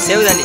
Save झाली.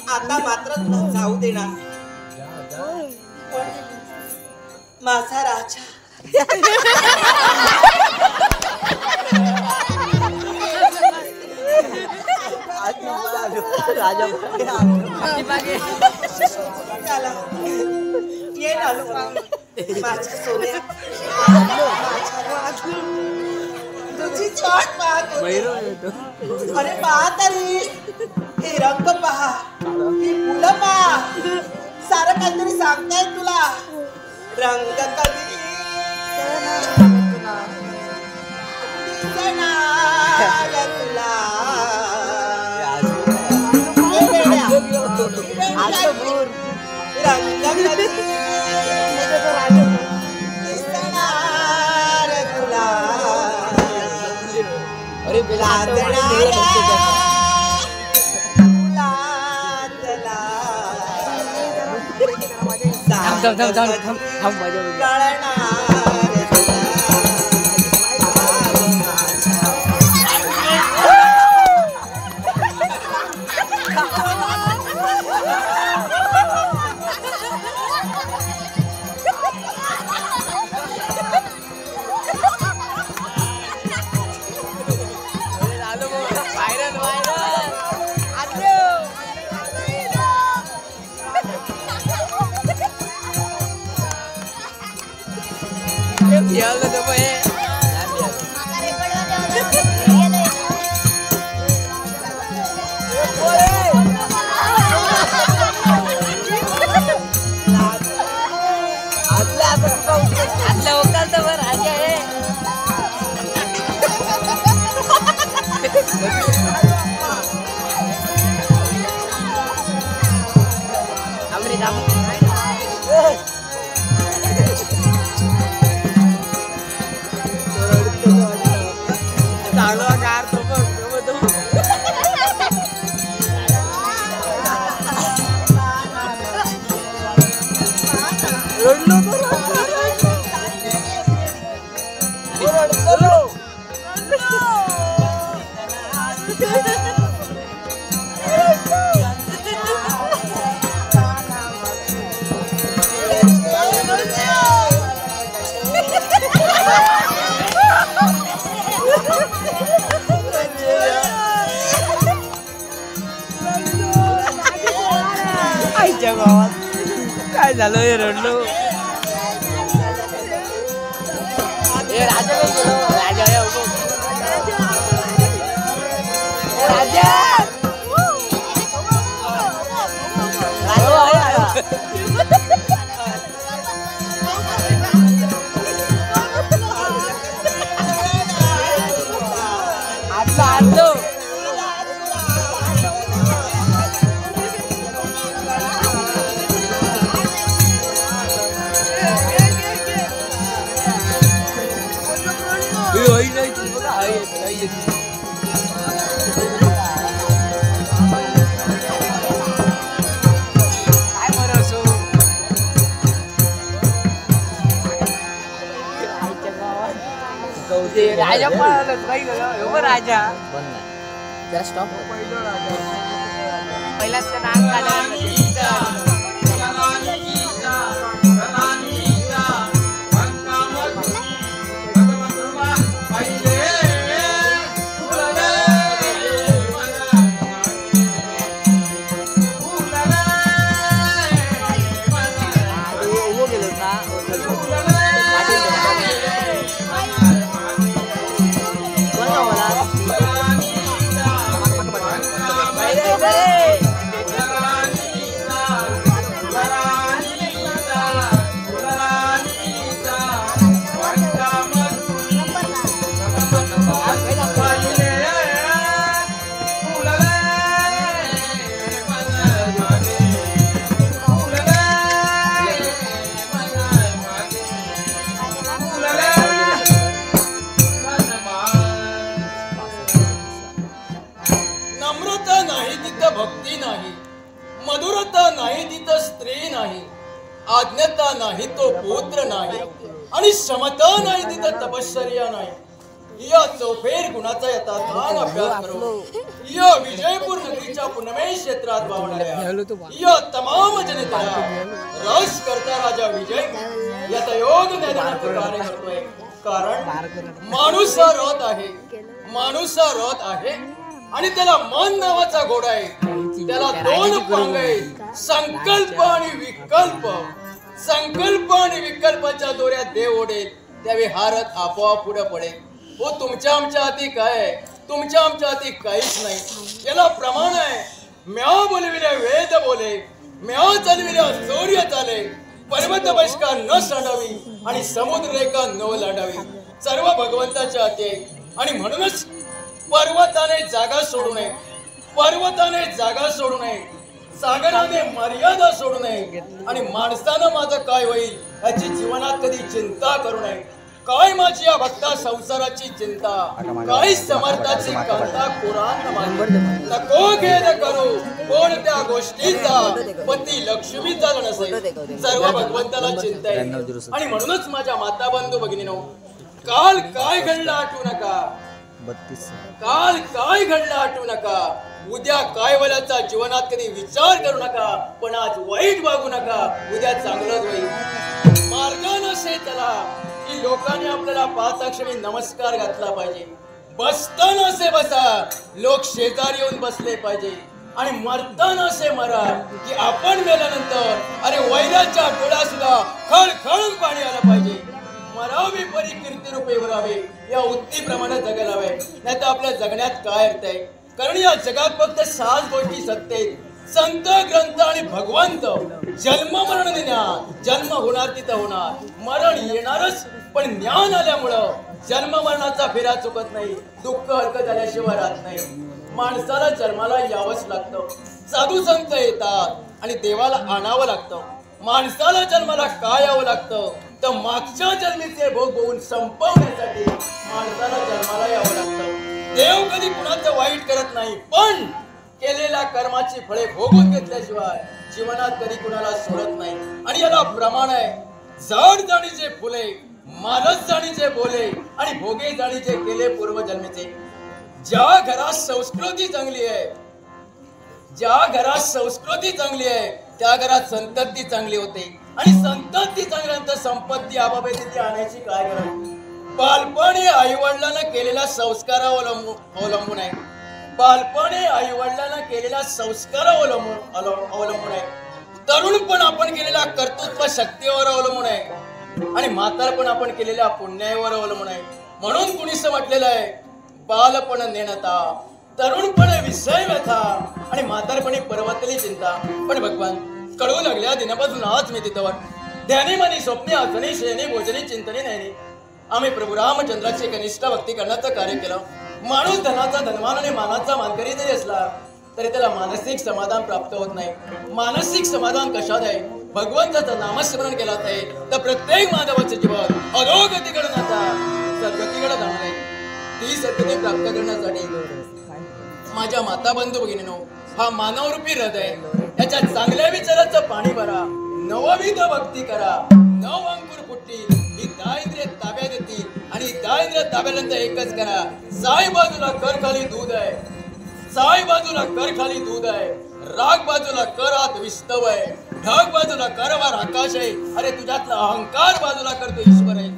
आता मात्र तुला जाऊ देणार माझा राजा. ये माझ्या सोन्या तुझी चोट पाहतो. अरे पहा तरी हे रंग पहा, ही फुलं पहा, सारं काहीतरी सांगताय तुला. रंग कधी आईच्या गावात काय झालं हे रडलो राजा राजा राजा राजा जरा स्टॉप पहिला नाम आज्ञता नाही तो पुत्र नाही आणि क्षमता नाही तिथं तपश्चर्या नाही या चौफेर गुणाचा यथार्थान अभ्यास करो या विजयपूर नगरीच्या पुनमे क्षेत्रात वावणाऱ्या या तमाम जनतेला रस करता राजा विजय यथायोग्य निर्णयाचं कार्य करतोय कारण माणूस हा रथ आहे माणूस हा रथ आहे आणि त्याला मन नावाचा घोडा आहे त्याला दोन पांग आहेत संकल्प आणि विकल्प संकल्प आणि विकल्पाच्या दोऱ्यात देव ओढेल त्यावेळी हा रथ आपोआप पुढे पडेल हो तुमच्या आमच्या हाती काय तुमच्या आमच्या हाती काहीच नाही याला प्रमाण आहे म्या बोलविल्या वेद बोले म्या चालविल्या सूर्य चाले पर्वत बहिष्कार न सांडावी आणि समुद्र रेखा न लांडावी सर्व भगवंताच्या हाती आणि म्हणूनच पर्वताने जागा सोडू नये पर्वताने जागा सोडू नये सागराने मर्यादा सोडू नये आणि माणसानं माझं काय होईल याची जीवनात कधी चिंता करू नये काय माझी या भक्ता संसाराची चिंता काय समर्थाची करता कुरान नको खेद करू कोणत्या गोष्टीचा पती लक्ष्मीचा नसेल सर्व भगवंताला चिंता आहे आणि म्हणूनच माझ्या माता बंधू भगिनीनो काल काय घडलं आठवू नका काल काय घडलं आठवू नका उद्या काय वल्याचा जीवनात कधी विचार करू नका पण आज वाईट वागू नका उद्या चांगलंच होईल मार्गानं चला की लोकांनी आपल्याला पाहता क्षणी नमस्कार घातला पाहिजे बसताना असे बसा लोक शेजारी येऊन बसले पाहिजे आणि मरताना असे मरा की आपण मेल्यानंतर अरे वैराच्या डोळ्यात सुद्धा खळखळून पाणी आलं पाहिजे मरावे परी कीर्ती रूपे वरावे या उक्तीप्रमाणे जगायला हवे नाही तर आपल्या जगण्यात काय अर्थ आहे कारण या जगात फक्त 6 गोष्टी सत्य आहेत संत ग्रंथ आणि भगवंत जन्म मरण ज्ञान जन्म होणार तिथं होणार मरण येणारच पण ज्ञान आल्यामुळं जन्म मरणाचा फेरा चुकत नाही दुःख हलकं झाल्याशिवाय राहत नाही माणसाला जन्माला यावंच लागतं साधू संत येतात आणि देवाला आणावं लागतं माणसाला जन्माला काय यावं लागतं तर मागच्या जन्मीचे भोग होऊन संपवण्यासाठी माणसाला जन्माला यावं लागतं देव कधी कुणाचं वाईट करत नाही पण केलेल्या कर्माची फळे भोगून घेतल्याशिवाय जीवनात कधी कुणाला सोडत नाही आणि याला प्रमाण आहे झाड जाणीचे फुले मानस जाणीचे बोले आणि भोगे जाणीचे केले पूर्वजन्मीचे ज्या घरात संस्कृती चांगली आहे ज्या घरात संस्कृती चांगली आहे त्या घरात संतती चांगली होते आणि संतती चांगल्यानंतर संपत्ती आबाबती आणायची काय गरज बालपणी आई वडिलांना केलेल्या संस्कारावर अवलंबून आहे बालपणी आई वडिलांना केलेल्या संस्कारावर अवलंबून आहे तरुणपण आपण केलेल्या कर्तृत्व शक्तीवर अवलंबून आहे आणि म्हातारपण आपण केलेल्या पुण्यावर अवलंबून आहे. म्हणून कुणीच म्हटलेलं आहे, बालपण नेणता, तरुणपणे विषय व्यथा आणि म्हातारपणी पर्वतली चिंता. पण भगवान कळू लागल्या दिनापासून आज मी तिथवर ध्यानी मनी स्वप्ने आसनी शेनी भोजनी चिंतनी नाही. आम्ही प्रभू रामचंद्राची कनिष्ठ भक्ती करण्याचं कार्य केलं. माणूस धनाचा धनवान आणि मानाचा मानकरी जरी असला तरी त्याला मानसिक समाधान प्राप्त होत नाही. मानसिक समाधान कशात आहे? भगवंताचं नामस्मरण केलं आहे तर प्रत्येक मानवाचे जीवन अधोगतीकडे जाता सद्गतीकडे जाणार आहे. ती सद्गती प्राप्त करण्यासाठी माझ्या माता बंधू भगिनीनो, हा मानवरूपी हृदय याच्या चांगल्या विचाराचं पाणी भरा, नवविध भक्ती करा, नव अंकुर फुटतील, ही दारिद्र्य ताब्यात येतील आणि दारिद्र्य ताब्यानंतर एकच करा, साई बाजूला कर खाली दूध आहे, साई बाजूला कर खाली दूध आहे, राग बाजूला कर आत विस्तव आहे, ढग बाजूला करवर आकाश आहे, अरे तुझ्यातला अहंकार बाजूला करतो ईश्वर आहे.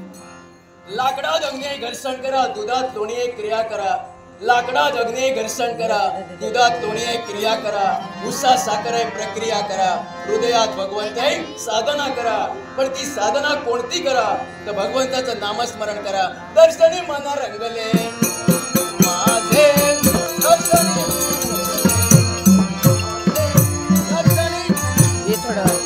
लाकडात अग्नी घर्षण करा, दुधात लोणी क्रिया करा, लाकडात अग्नी घर्षण करा, दुधात लोणी क्रिया करा, उसा साखर प्रक्रिया करा, हृदयात भगवंत साधना करा. पण ती साधना कोणती करा तर भगवंताचं नामस्मरण करा. दर्शनी मना रंगले माझे, दर्शनी हे थोडं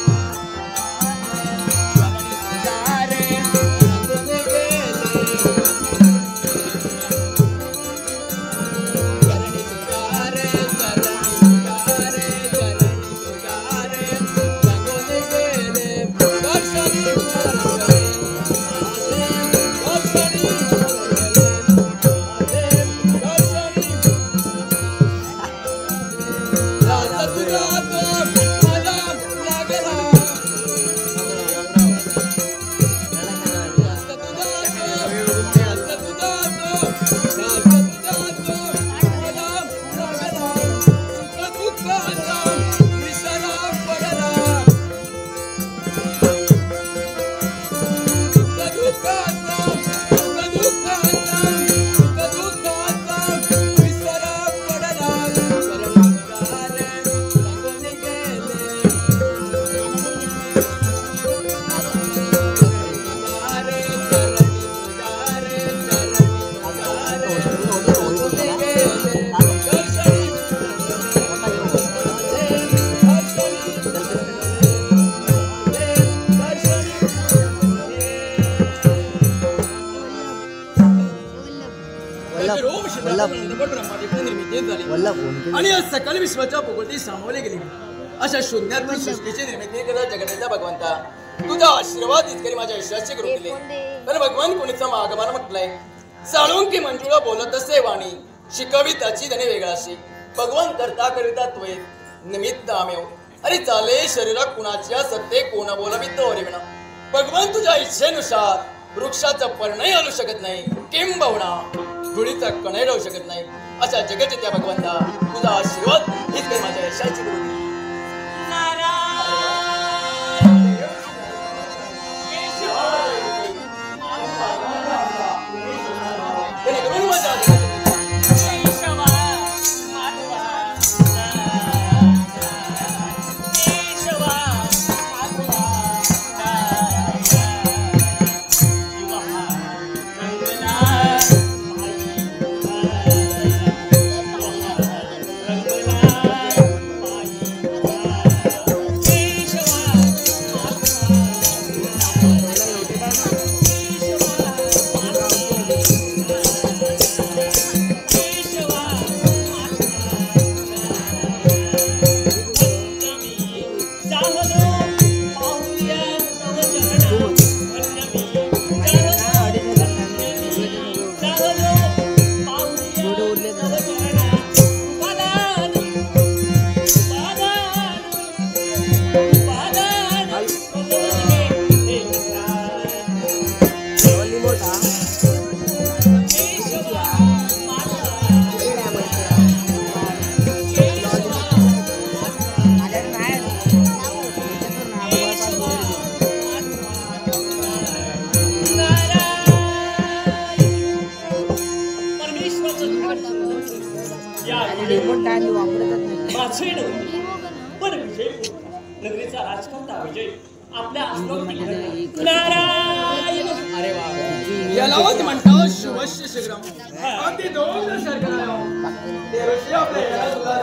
आणि आज सकल विश्वाच्या भोगवती सामावले गेले. अशा शून्यातून सृष्टीची निर्मिती केला जगण्याचा भगवंता, तुझा आशीर्वाद इतकरी माझ्या यशाची करून दिले. तर भगवान कोणीचा मागमान म्हटलंय, चालून की मंजुळा बोलत असे वाणी, शिकवी त्याची त्याने वेगळाशी. भगवान करता करिता त्वये निमित्त आम्ही. अरे चाले शरीरात कुणाच्या सत्ते कोण बोलावी तो अरिविना. भगवान तुझ्या इच्छेनुसार वृक्षाचा पर्णही हलू शकत नाही, किंबहुना धुळीचा कणही राहू शकत नाही. अशा जगचित्या भगवंता तुझा आशीर्वाद हीच काही माझ्या यशाची करून दिली. नगरीचा राजकर्ता विजय आपल्या आश्रमात नारायण. अरे वा यालाच म्हणतात शुभस्य शीघ्रम. अगदी दोन शर्करा देवशी आपल्या याला सुद्धा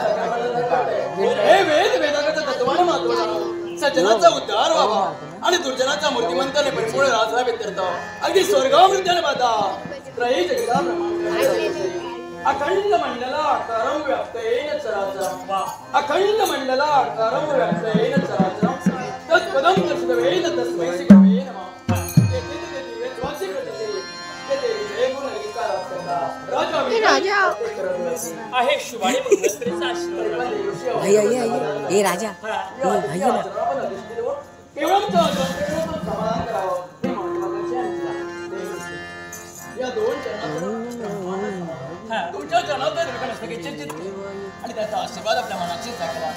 हे वेद वेदांचं तत्वानं महत्व जाणव. सज्जनाचा उद्धार व्हावा आणि दुर्जनाचा मूर्तिमंताने परिपूर्ण राजा व्यत्यर्थ अगदी स्वर्गामृत्याने बाधा त्रयी जगदा ब्रह्मांड अखंड मंडलाकारं व्याप्तेन चराचरं. अखंड मंडलाकारं व्याप्तेन चराचरं तत्पदं तस्वेन तस्मै श्री गुरवे नमः. आहे शुभाने नगरीचा आशीर्वाद. भैया ये राजा ये भैया केवळ समाधान करावं हे महत्त्वाचे आहे. या दोन तुमच्या चरणात आणि त्याचा आशीर्वाद आपल्या मनाची जागला.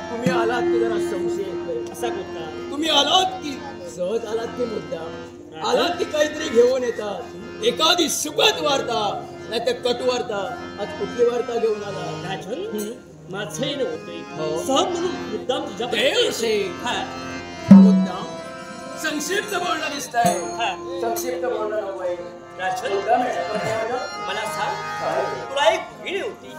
तुम्ही आलात की जरा संशय येतोय. असा कोणता? तुम्ही आलात की सहज आलात की मुद्दा आलात की काहीतरी घेऊन येतात. एखादी सुखद वार्ता नाही तर कटू वार्ता. आज कुठली वार्ता घेऊन आला? राजन माझंही नव्हते सहज म्हणून मुद्दाम मुद्दाम संक्षिप्त बोलणं दिसतंय. संक्षिप्त बोलणं नकोय. राजन मला सांग तुला एक बहीण होती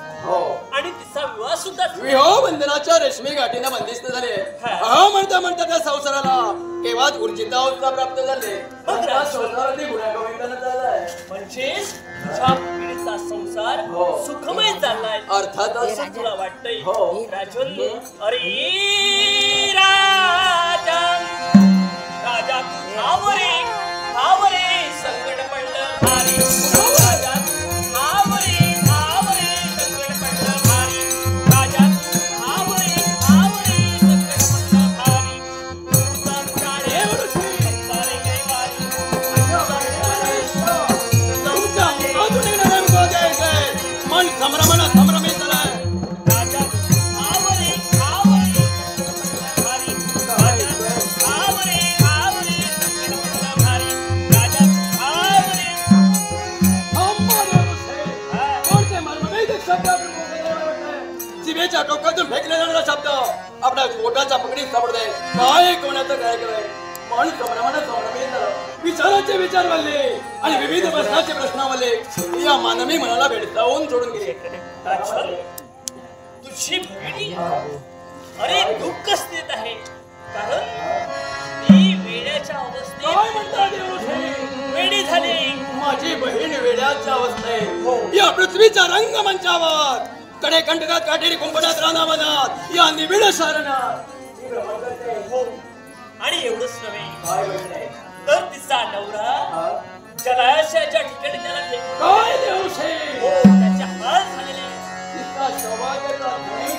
आणि तिचा विवाह सुद्धा विवाह बंधनाच्या रेशमी गाठीनं बंदिस्त झाले. हा म्हणता म्हणता त्या संसाराला केव्हाच ऊर्जित अवस्था प्राप्त झाले. संसारातील गुण्यागोविंदानं चाललाय. म्हणजेच तुझ्या बहिणीचा संसार सुखमय चाललाय. अर्थातच असं तुला वाटतंय राजन? अरे राजन राजा तू धावरे धावरे संकट पडलं भारी. राजा तू धावरे धावरे संकट पडलं भारी. राजा तू धावरे धावरे संकट पडलं भारी. तुझा जाणे सारे काही वारी. मन संभ्रमण संभ्रमित झालाय. राजा तू धावरे धावरे संकट पडलं भारी. राजा तू धावरे धावरे संकट पडलं भारी. राजा तू धावरे जिभेच्या टोकातून फेकले जाणारा शब्द आपल्या पोटाच्या पकडीत सापडतोय. काय कोणाचं काय केलंय? मन संभ्रमानं संभ्रमित झालं. विचाराचे विचार वाढले आणि विविध प्रश्नाचे प्रश्न वाढले. या मानवी मनाला भेडसावून सोडून गेले. राजन तुझी बहिणी अरे दुःखच देत आहे कारण ती वेड्याच्या काय अवस्थेत म्हणता देवऋषी? वेडी झाली. माझी बहीण वेड्याच्या अवस्थेत या पृथ्वीच्या रंगमंचावर कडे कंटकात काटेरी कुंपणात रानावनात या निबिड शरणात आणि एवढंच नव्हे तर तिचा नवरा जलाशयाच्या ठिकाणी त्याला फेकून काय देवऋषी? त्याचे हाल झालेले. तिचा सौभाग्याचा धनी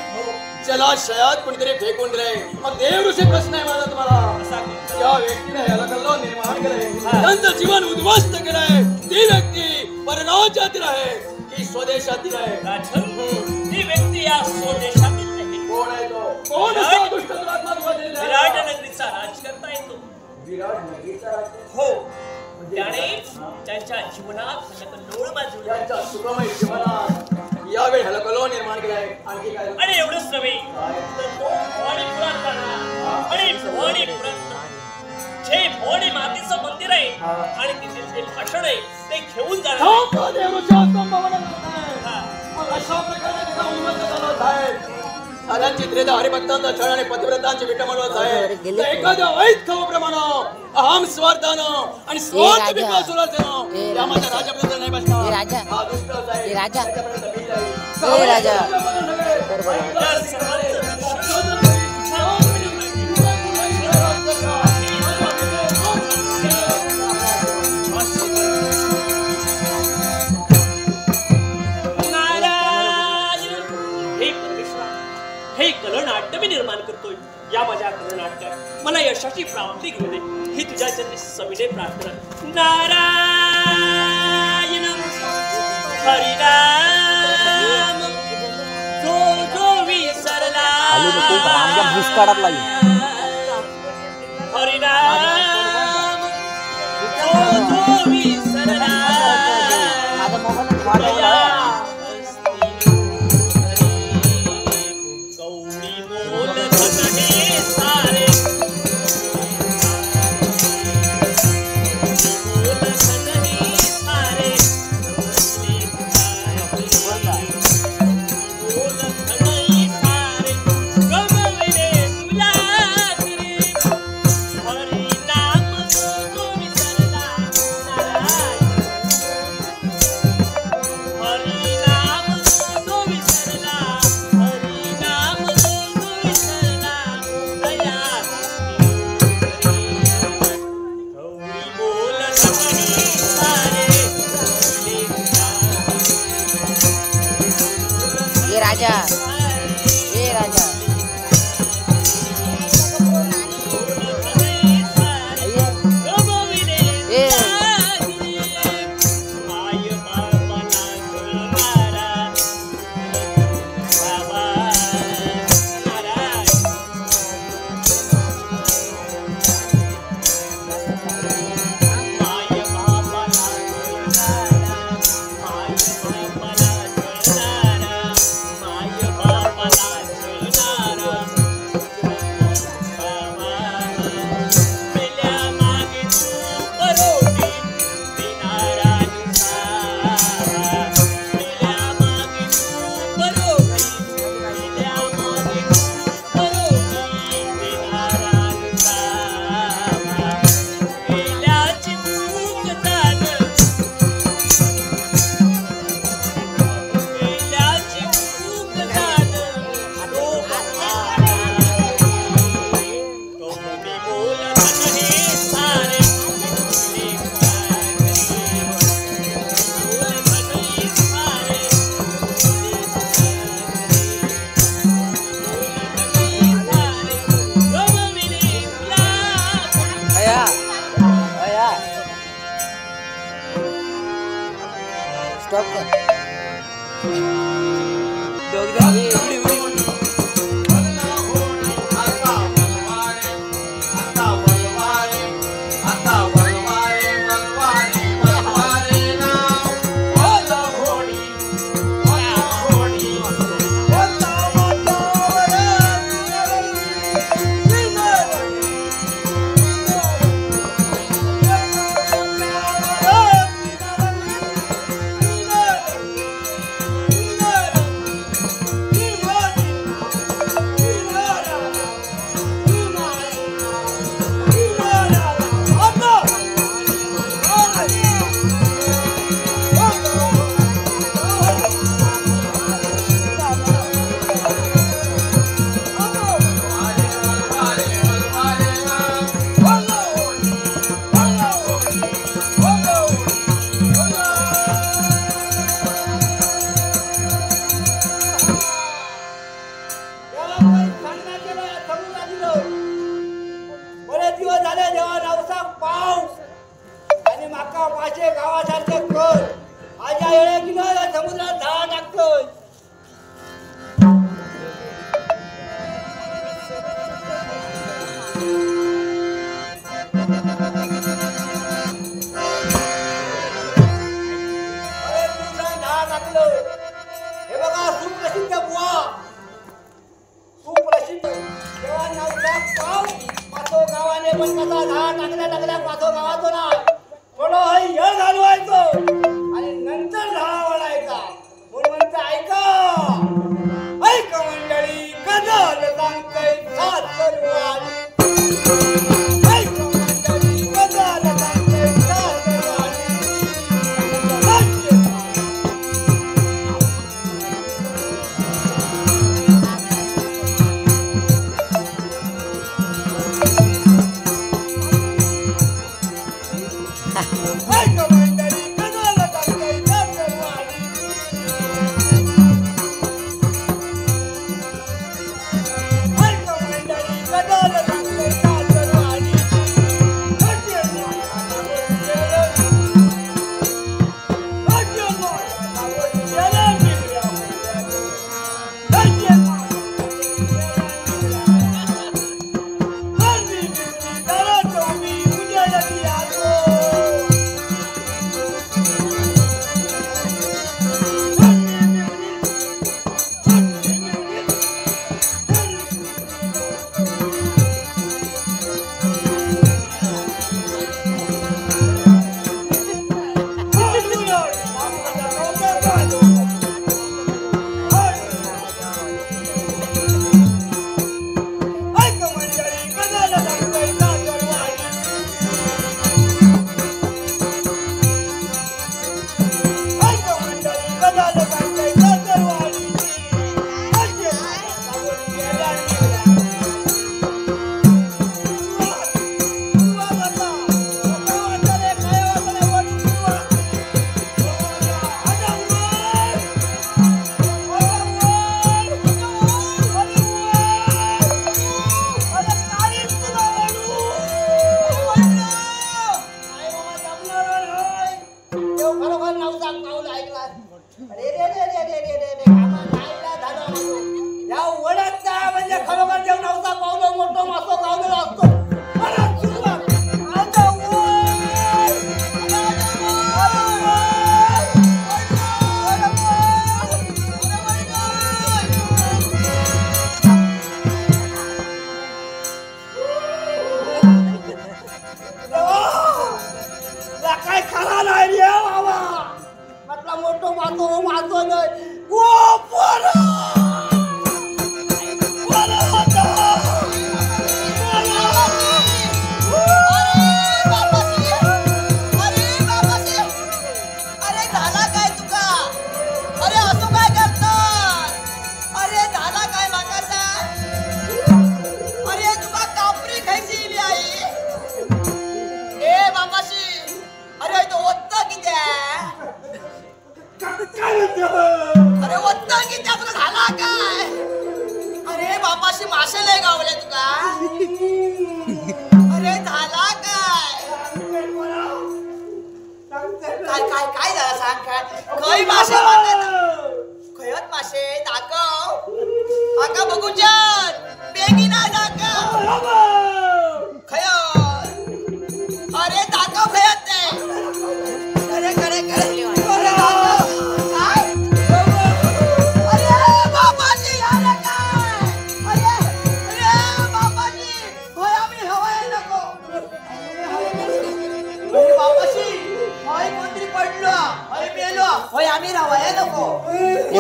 जलाशयात कोणीतरी फेकून दिले. मग देवऋषी प्रश्न आहे माझा तुम्हाला. असा कोणता? या व्यक्तीने याला कल्लो निर्माण केलंय. त्यांचं जीवन उद्ध्वस्त केलंय. ती व्यक्ती परराज्यातील आहे की स्वदेशातील आहे? राजन ती व्यक्ती या स्वदेशातील नाही. कोण आहे तो? कोण असा दुष्ट दुरात्मा तुला दिलेला? विराट नगरीचा राजकर्ता येतो. विराट नगरीचा राजा. हो त्याने त्यांच्या जीवनात सगळ्यात लोळ माजवली. त्यांच्या सुखमय जीवनात यावेळी हलकलो निर्माण केलाय. आणखी काय? आणि एवढंच नव्हे तर तो भवानीपुरात जाणार. आणि भवानीपुरात जे भवानी मातेचं मंदिर आहे आणि तिथे जे भाषण आहे ते घेऊन जाणार. थांब देवऋषी स्तंभावर नाही. मग अशा प्रकारे तिचा उन्मत्त झाला आहे. साऱ्यांची त्रेधा हरिभक्तांचा छळ आणि पतिव्रतांची विटंबना आहे. तर एखाद्या वैद खाऊप्रमाणे अहम स्वार्थानं आणि स्वार्थ विकासुराचं या माझ्या राजाप्रती नाही बसणार. हा दुष्ट आहे. त्याच्यापर्यंत मी जाईल. त्या सर्वांचं हे कलनाट्य मी निर्माण करतोय. या माझ्या कलनाट्यात मला यशाची प्राप्ती घेऊ दे ही तुझ्या चरणी सविनय प्रार्थना. नारायण हरिनाम जो जो विसरला हरिनाम जो जो विसरला गौरी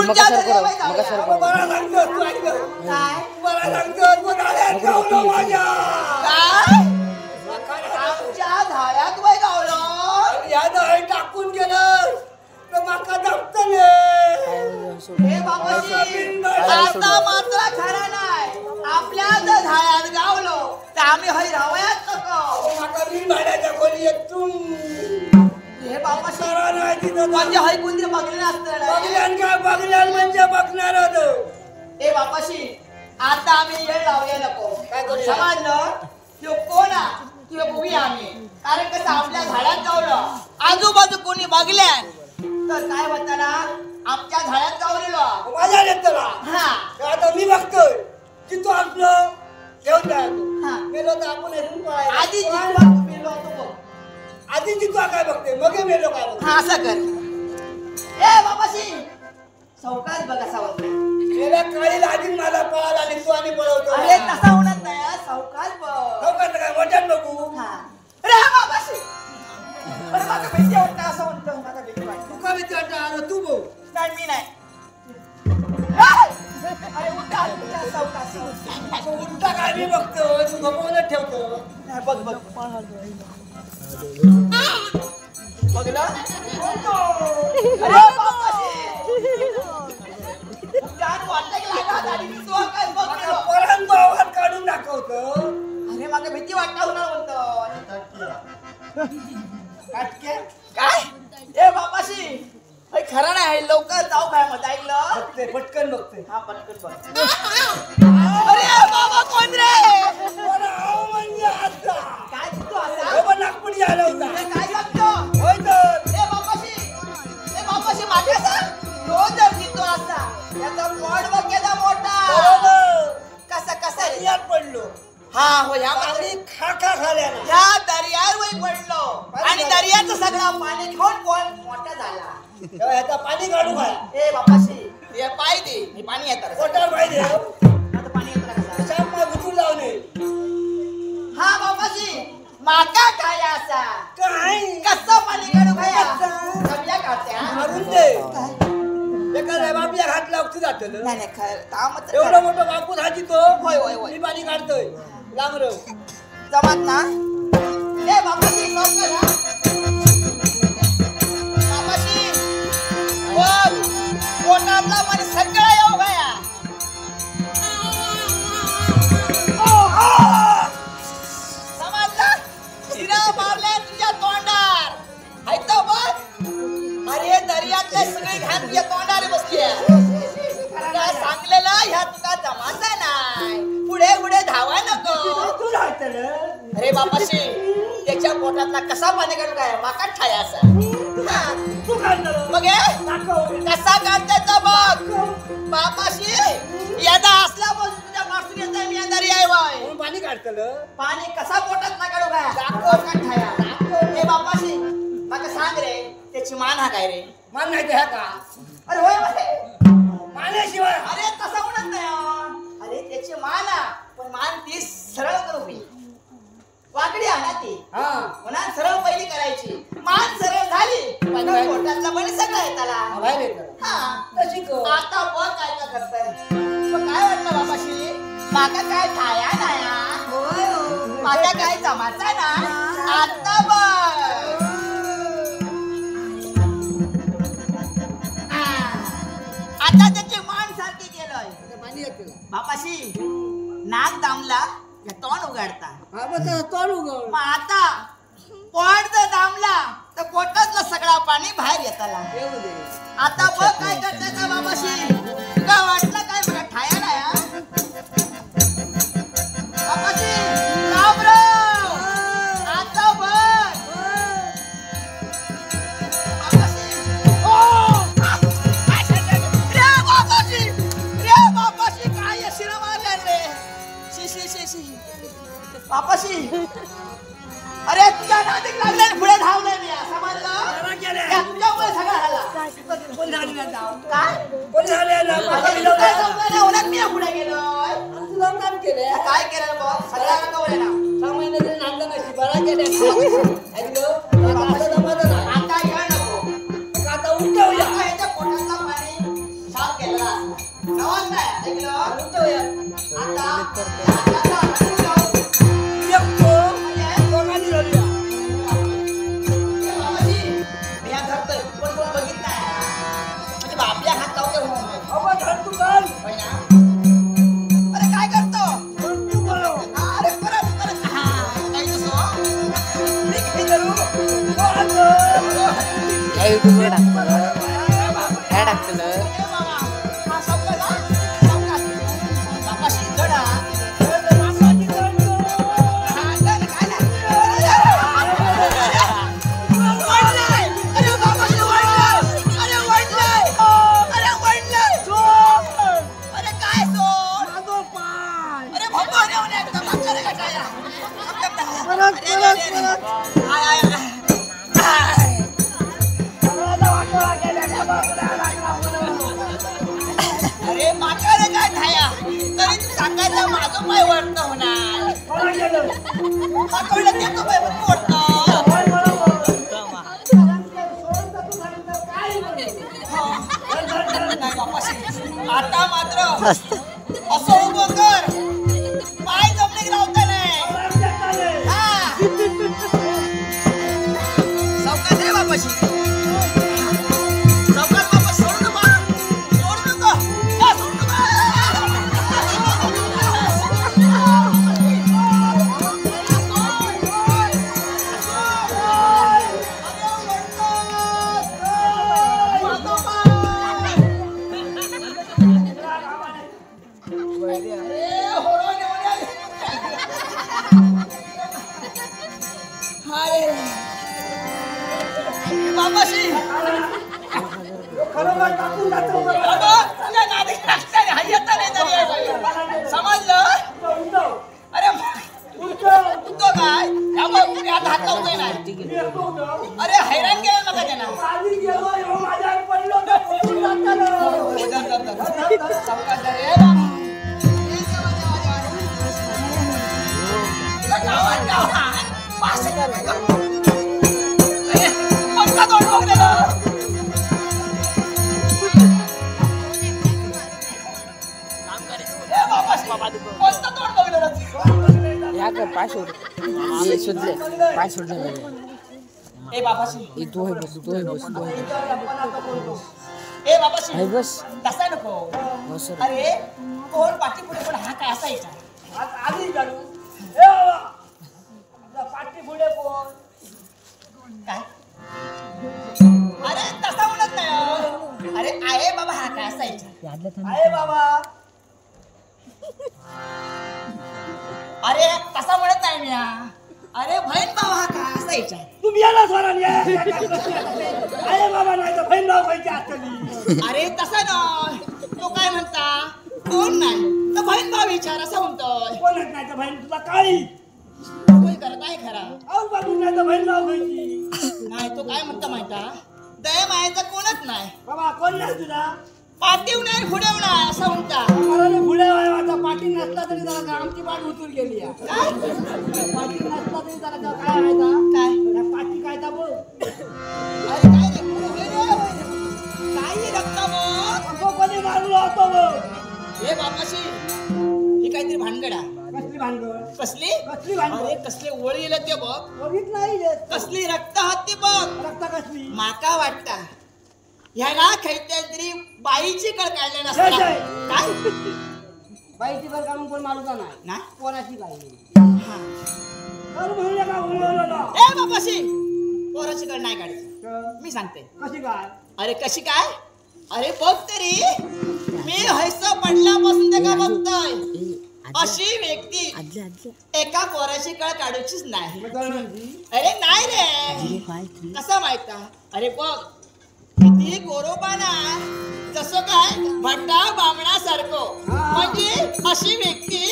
पुढच्या मग दर्यावर मग जाऊया. सर मला सांगतो तू ऐक ना. काय मला सांगतो तू धाड्यात गावलो माझ्या. काय आमच्या झाडात वय गावलं या धाड टाकून गेलं तर माका जमतले. हे बाबाजी आता मात्र खरं नाही आपल्या जर झाडात गावलो तर आम्ही हय रावयात नको माका मी भाड्याच्या खोली येतून हे बाबाजी सारा नाही तिथं म्हणजे हय कोणतरी बघले असतं बघल्यान काय बघल्यान म्हणजे बघणार होतो. हे बापाशी आता आम्ही येळ लावूया नको काय करूया? समजलं तो कोणा किंवा बघूया आम्ही कारण कसं आपल्या झाडात गावलं आजूबाजू कोणी बघल्यान तर काय म्हणताना आमच्या झाडात गावलेलो माझ्या येतला हा आता मी बघतोय की तू आपलं घेऊन जायचो हा. मेलो तर आपण हेरून पळायचो. आधी जितवा तू मेलो होतो बघ. आधी ती तू काय बघते मग हे मेलो काय बघते. हा असं कर ए बाबाशी चौकात बघा सावंत मेल्या काळी आधी मला पळाला आणि तू आणि पळवतो. अरे तसा होणार नाही चौकात बघ चौकात काय मोठ्यात बघू. हा रे बाबाशी अरे माझा भीती वाटतं असं म्हणतो माझा भीती वाटतं तू का भीती वाटतं? अरे तू बघ. नाही मी नाही अरे उठा तुझ्या चौकात तू उलटा काय मी बघतो तू गमवूनच ठेवतो. बघ बघ बघलं अरे बाबाशी उठान वाटलं की लागत आणि मी तो काय बघलो परंतु आवाज काढून दाखवतो. अरे मला भीती वाटता होणार म्हणतो काटके काय ए बाबाशी अरे खरं नाही लवकर जाऊ काय मग ऐकलं बघते पटकन बघते. हा पटकन बघ अरे बाबा कोण रे अरे आव म्हणजे आता काय तू असा बाबा नागपुडी आला होता. अरे काय सांगतो होय तर ए बाबाशी मागे सांग तो जर जितो असा याचा पॉड बघ केला मोठा बरोबर. कसा कसा रे यात पडलो हा हो या पाणी खा खाल्या ना. या दर्यावर पडलो आणि दर्याचं सगळं पाणी घेऊन कोण मोठा झाला तेव्हा ह्याचा पाणी काढू काय ए बापाशी हे पाय दे हे पाणी येतं पोटावर पाहिजे. आता पाणी येतं कसा शाप मा गुतून लावले हा बापाशी माका काय असा काय कसं पाणी काढू भया कमल्या काढत्या मारून दे. एका बापल्या हात लावतो जात नाही नाही कामच एवढं मोठं बापूस हाजी तो होय होय होय मी पाणी काढतोय लांबरव. जमात ना ए बापाशी लवकर हा बापाशी बघ पोटातला पाणी सगळं येऊ भया समजलं शिरा मारले तुझ्या तोंडार ऐकतो बघ अरे दर्यातले सगळे घाण तुझ्या तोंडार बसली काय सांगलेलं ह्या तुका जमाचा नाही पुढे पुढे धावा नको तू राहतं ना. अरे बापाशी त्याच्या पोटातला कसा पाणी काढू काय माका ठाय असा हा, तू काढणार मग हे दाखव. कसा काढतायचा बघ बापाशी यादा असला बोल तुझ्या माणसून येता मी अंधारी आहे बाय म्हणून पाणी काढतलं. पाणी कसा पोटात ना काढू काय दाखव का ठाया हे बापाशी माका सांग रे त्याची मान हा काय रे मान नाही ते ह्या का अरे होय म्हणे मानेशिवाय अरे तसा म्हणत नाही हो. अरे त्याची मान हा पण मान ती सरळ करू मी वाकडी आणा ती हा म्हणा सरळ पहिली करायची मान सरळ झाली पण पोटातला पाणी सगळं येताला बाहेर येतं. हा तशी कर. आता बघ काय काय करताय मग काय वाटलं बाबाशी माका काय ठाया नाया माझ्या काय जमाचा ना आता बघ आता त्याची मान सारखी केलंय पाणी येतं. बापाशी नाक दामला या तोंड उघडता हा मग त्याचं तोंड उघड. मग आता पोट जर दामला तर पोटातलं सगळं पाणी बाहेर येताला येऊ दे. आता बघ काय करताय का बाबाशी तुला वाटलं काय मला ठाया नाही हा? बाबाशी राम राम. आता बघ बाबाशी रे बाबाशी काय शिरा मारल्या रे शी बापाशी अरे तुझ्या नादिक लागले पुढे धावले मी समजलं या तुझ्यामुळे सगळं झाला कोण झाली ना जाऊ? काय कोण झाले ना? आता मी काय समजलं होणार मी पुढे गेलोय तुला काम केलंय. काय केलं बघ सगळ्यांना कवळे ना 6 महिने तरी नांदलं नसती. बरा केल्या. ऐकलं? आता असं जमतं नाही. आता खेळ नको आता उठवूया. आता ह्याच्या पोटातलं पाणी साफ युट्यूबवर टाकतलं काय टाकतलं अरे माकडे काय ठाया तरी तू सांगायचं माझं पाय वरत होणार माकडे त्याचं पाय मोडतं आता मात्र असं उभं कर पाय जमले राहता नाही चौकात रे बापाशी चौकात बापा सोडू नका सोडू नका सोडू बाबाशी समजलं अरे तो काय हात हात लावतोय नाही अरे हैराण केलं नका त्यांना पाय सोड हे शोधले पाय सोडले ए बाबाशी तू आहे बस तू आहे बस तू ए बाबाशी आहे बस तसा नको अरे कोण पाठी पुढे पण हा काय असायचा आधी जाणू ए बाबा पाठी पुढे कोण काय अरे तसा म्हणत नाही अरे आहे बाबा हा काय असायचा आहे बाबा अरे तसा म्हणत नाही मी अरे बहीण भाऊ हा काय असायचा तुम्ही याला स्वरा आहे बाबा नाही तर बहीण भाऊ पाहिजे असली अरे तसा नाही तो काय म्हणता कोण नाही तर बहीण भाऊ विचार असा म्हणतोय कोणच नाही तर बहीण तुला काळी कोणी करत आहे खरा और बाबू नाही तर बहीण भाऊ पाहिजे नाही तो काय म्हणता माहिता दया मायाचा कोणच नाही बाबा कोण नाही तुझा पाठीव नाही फुडेव नाही असं म्हणता मला पुढे माझा पाठी नसला तरी जरा आमची पाठ उतरून गेली पाठी नसला तरी जरा काय व्हायचा काय पाठी काय बोल अरे काय काही रक्त मग कोणी मारलो होतो हे बापाशी ही काहीतरी भानगडा कसली भानगड कसली कसली भानगड अरे कसले ओळी येले ते बघ बघित नाही कसली रक्त हत्ती बघ रक्त कसली माका वाटता ह्याला काहीतरी बाईची कळ काढले नसता जय. काय बाईची बर काढून कोण मारूचा नाही ना कोणाची बाई हा. तर म्हणले का उमरवलं ए बापाशी पोराची कळ नाही काढायची मी सांगते कशी काय अरे कशी काय अरे बघ तरी मी हैस पडल्यापासून ते का बघतोय अशी व्यक्ती एका पोराची कळ काढूचीच नाही अरे नाही रे कसा माहिता अरे बघ किती गोरोबाना जसं काय भट्टा बामणासारखं म्हणजे अशी व्यक्ती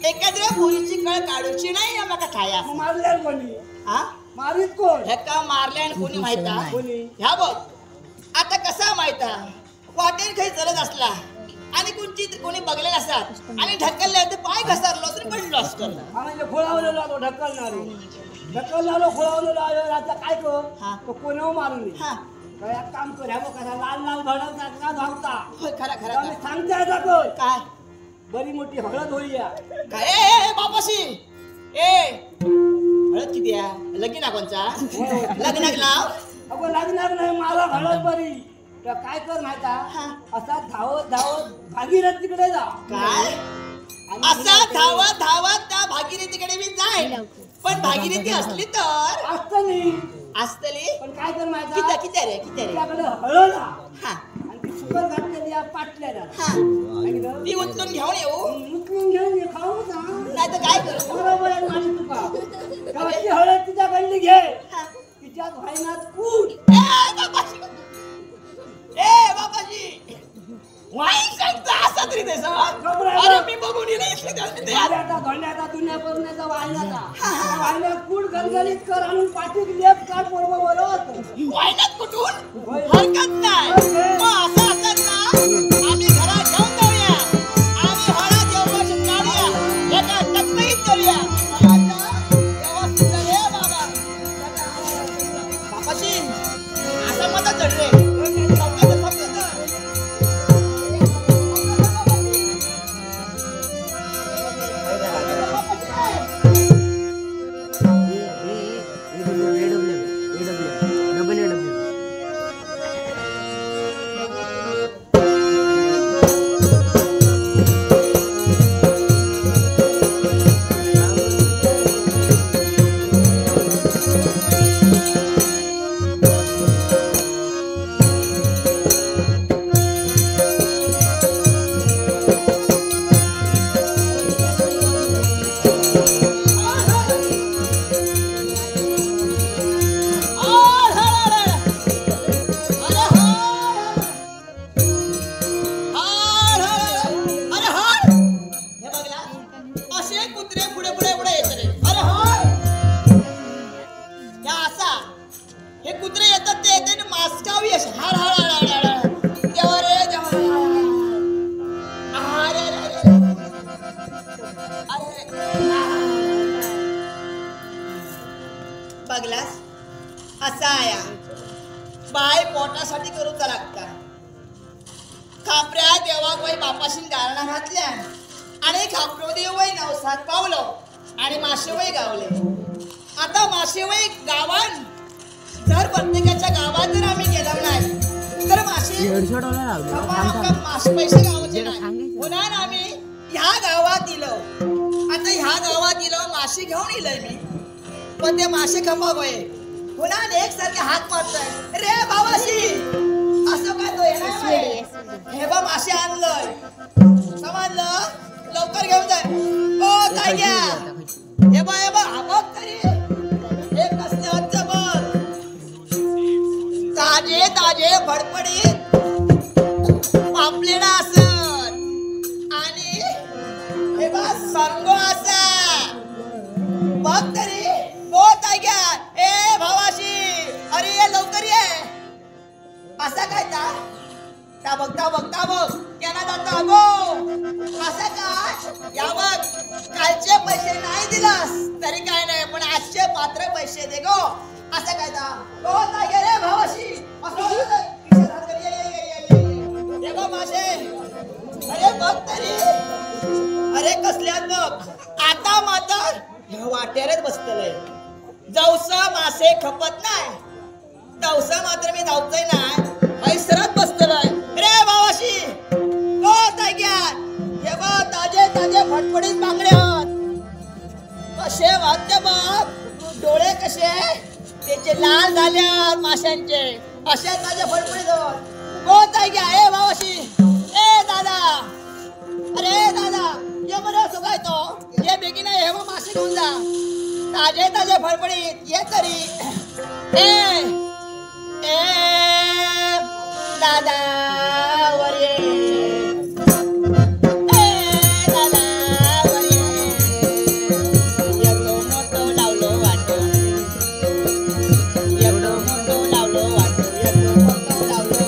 एखाद्या पोरीची कळ काढूची नाही ना का ठाया मारल्या कोणी हा मारीत कोण ह्याका मारल्या आणि कोणी माहिता कोणी ह्या बघ आता कसा माहिता वाटेल काही चलत असला आणि कोणी बघले नसतात आणि ढकलले तर पाय घसरलो तरी पडलो असतो म्हणजे खोळावलेलो आलो ढकलणारो खोळावलेलो आलो आता काय हा. कर कोणावर मारू नये हा काय एक काम कर ह्या बघ कसा लाल लाल भडक का धावता होय खरा खरा सांगते आता कोण काय बरी मोठी हळद होईया काय ए बापाशी ए हळद किती आहे लगीन ना कोणचा लग्नाक लाव अगं लागणार नाही मला हळद बरी तर काय कर माहिता असा धावत धावत भागीरथ तिकडे जा काय असा धावत धावत त्या भागीरथीकडे मी जाय नाही पण भागीरथी असली तर असतं नाही असतली पण काय कर माहिती किती किती रे किती रे त्याकडे हळद हा आणि ती शुगर घातलेली या पाटल्याला हा आणि गं, ती उचलून घेऊन येऊ उचलून घेऊन ये, खाऊ ना नाही तर काय करू बरोबर आहे माझी तुका गावची हळद तिच्याकडली घे तिच्यात व्हायनात कूट बाबाजी ए बाबाजी वाईन सांगता असा तरी देसा अरे मी बघून येईल इथले ते धोंड्याचा धोंड्याचा दुनिया पसण्याचा वाहिन्याचा वाहिन्यात कूट गलगलीत कर आणून पाठीत लेप काढ बरोबर बरोबर वाईनात कुठून हरकत नाही मग असं असत ना आम्ही घरात घेऊन जाऊया आम्ही हळद देवपाशी काढूया एका टकमकीत करूया आता व्यवस्थित रे बाबा बापाशी असं मदत रे बघलास असा आया बाय पोटासाठी करूचा लागता खापऱ्या देवाक वय बापाशी गारणा घातल्या आणि खापरो देव वय नवसात पावलो आणि माशेवय गावले आता माशेवय गावान जर प्रत्येकाच्या गावात जर आम्ही गेलो नाही तर मासे मासे पैसे गावाचे नाही म्हणून आम्ही ह्या गावात इलो आता ह्या गावात इलो मासे घेऊन इलोय मी पण ते मासे खपावय पुन्हा एक सारखे हात मारतोय रे बाबाशी असं काय तो येणार हे बा मासे आणलंय समजलं लवकर घेऊन जाय ओ काय घ्या हे बा हा बघ तरी हे कसले होते बघ ताजे ताजे फडफडीत पापलेडा असत आणि हे बा सरगो असा बघ तरी ए भावाशी अरे ये लवकर ये असा काय ता बघता बघ केना जाता गो असा काय या बघ कालचे पैसे नाही दिलास तरी काय नाही पण आजचे मात्र पैसे दे गो असं काय ता गो गे रे भावाशी ये गो माशे अरे बघ तरी अरे कसल्यात बघ आता मात्र ह्या वाट्यारच बसतलंय जवसा मासे खपत नाही तवसा मात्र मी धावतोय ना हैसरात बसतोय रे बाबाशी गो ताग्या हे बा ताजे ताजे फटफटीत बांगडे होत कसे वाटते बघ डोळे कसे त्याचे लाल झाल्यात माशांचे असे ताजे फटफटीत होत गो ताग्या ए बाबाशी ए दादा अरे दादा ये बरं सुखाय तो ये बेगीन हे बा मासे घेऊन जा ताजे ताजे फडफडीत ये तरी ए ए दादा वर ये ए दादा वर ये एवढो मोठो लावलो वाटो एवढो मोठो लावलो वाटो एवढो मोठो लावलो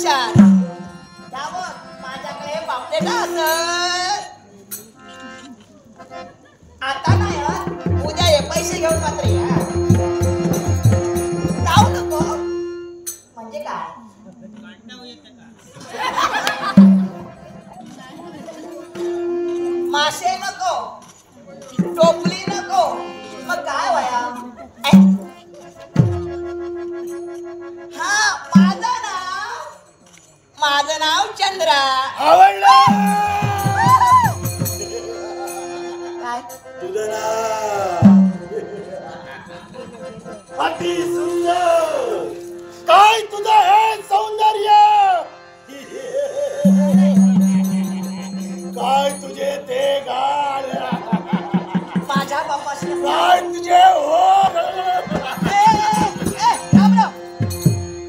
लक्षात. त्यावर माझ्याकडे पापलेट असत. आता नाही हं. उद्या ये पैसे घेऊन मात्र या. जाऊ नको म्हणजे काय? मासे नको, टोपली नको, मग काय वया? हा माझं नाव चंद्रा. आवडलं काय तुझं नाव? अति सुंदर. काय तुझं हे सौंदर्य? काय तुझे ते गाल? माझ्या बापाशी काय तुझे ओठ?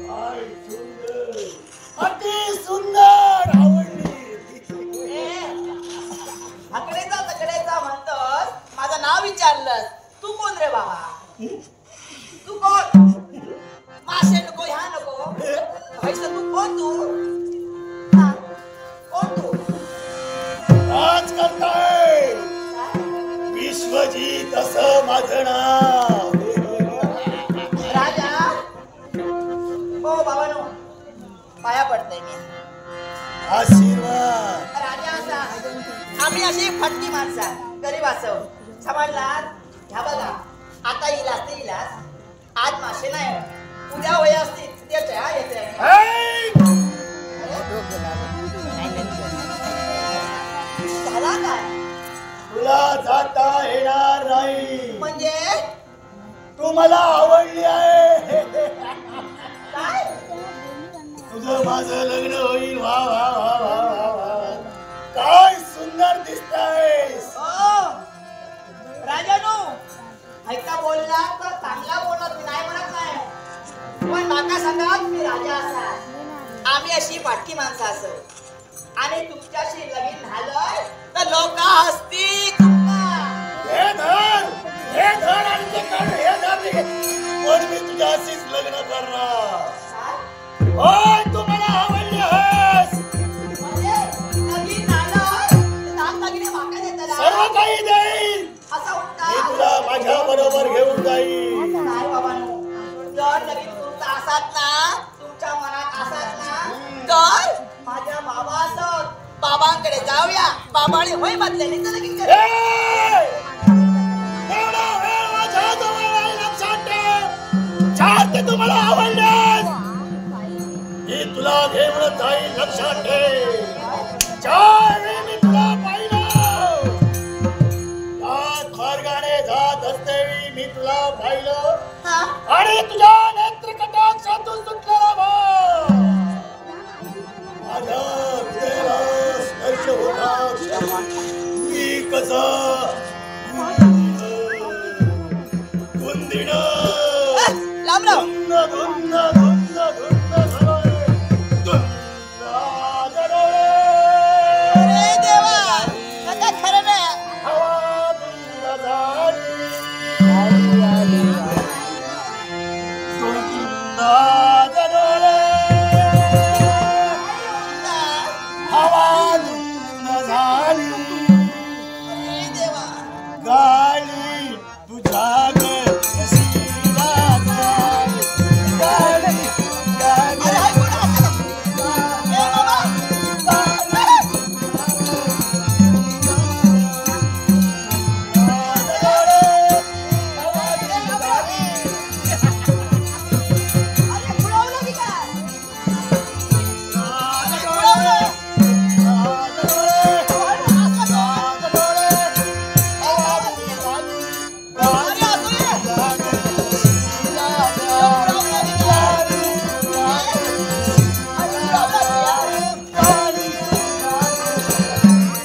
काय सुंदर, अति सुंदर. आवडली. हकडेचा म्हणतोस. माझं नाव विचारलं. तू कोण रे बाबा? तू कोण? मासे नको, ह्या नको, पैसे. तू कोण? तू हा, कोण तू? राज करताय विश्वजीत असं माझं नाव. राजा. हो बाबा नो, पाया पडतय मी. आशीर्वाद. राजा असा आम्ही अशी फटकी माणसं गरीब असो. समजलात? ह्या बघा, आता इलास ते इलास. आज मासे नाही, उद्या वय असतील. येते हा, येते. ऐ! झाला काय? तुला जाता येणार नाही. म्हणजे तू मला आवडली आहे. काय? तुझं माझं लग्न होईल. वा वा वा वा वा वा. काय सुंदर दिसतायस. राजानो, ऐका बोलला तर चांगला बोलत. मी नाही म्हणत नाही, पण माका सांगा, मी राजा असा. आम्ही अशी पाटकी माणसं असो आणि तुमच्याशी लगीन झालंय तर लोक हसतील. हे धर, हे धर आणि ते काढ. हे धर. पण मी तुझ्याशीच लग्न करणार. होय, तू मला आवडली आहेस. म्हणजे लगीन झालं तर दागदागिने माका देताना सर्व काही देईल. असं मी म्हणता. तुला माझ्या बरोबर घेऊन जाईल. नाही बाबांनो, जर लगीन तुमचा असात ना, तुमच्या मनात असात ना, तर माझ्या बाबा असत. बाबांकडे जाऊया. बाबाने होय म्हटल्याने तर लगीन करेल. ए! एवढा वेळ माझ्या जवळ नाही. लक्षात ठेव. चार ते तुम्हाला आवडलेस. मी तुला घेऊन जाईल. लक्षात ठेव. चार वेळ मी तुला पाहिलं. याच मार्गाने जात असतेवेळी मी तुला पाहिलं हा? आणि तुझ्या नेत्रकटाक्षातून सुटलेला भाव माझ्या हृदयाला स्पर्श होता. मी कसं गुंदिड लांब राव. धुंद धुंद धुंद धुंद झालोय. धुंद झालोय. अरे देवा, आता खरं नाही. हवा धुंद झाली. धुंद झालोय. हवा धुंद झाली. अरे देवा. गाली तुझ्या नशिबात गाली. गाली अरे हाय कोण असं? ए बाबा. अरे बुडवलं की काय? अरे बुडवलं. अरे असं नको. अरे असं ये.